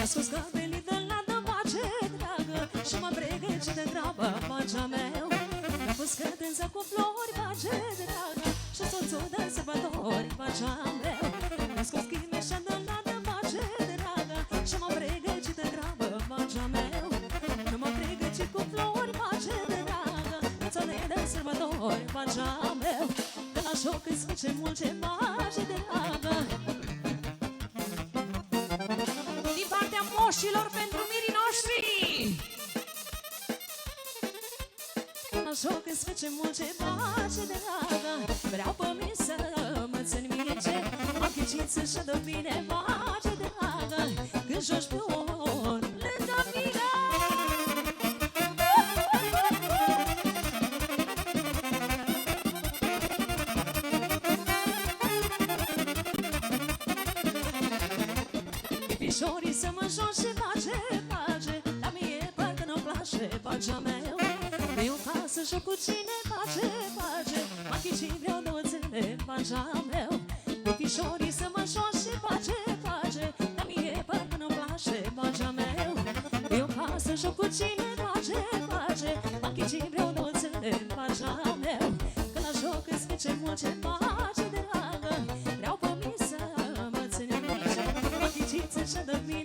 scos cabelii de la dămace dragă și mă pregăci de grabă, pagea meu. Mi-a pus credența cu flori, pace dragă, și soțul de sărbători, pagea meu. Mi-a scos chimeșa de la dămace dragă și mă pregăci de grabă, pagea meu. Nu mă pregăci cu flori, pace dragă, viața-ne de sărbători, pagea meu. Că la joc îți face mult ce pace dragă. Din partea moșilor pentru mirii noștri, la joc îți face mult ce pace dragă. Vreau pe mine să mă țin mice, am chicit să-și dă bine pace dragă. Când joci pe on lângă mine, pișorii să mă joc și pace, pace, la mie parcă nu-mi place pacea meu. Eu ca să joc cu cine, pace, pace, m-am chicit vreau două zile, pacea meu. Cu pișorii să mă joc și pace, pace, la mie parcă nu-mi place pacea meu. Eu ca să joc cu cine, pace, pace, m-am chicit vreau două zile, pacea meu. Că la joc îți face mult ce pace dragă, vreau pe mine să mă țin mice, m-am chicit să-și dă mie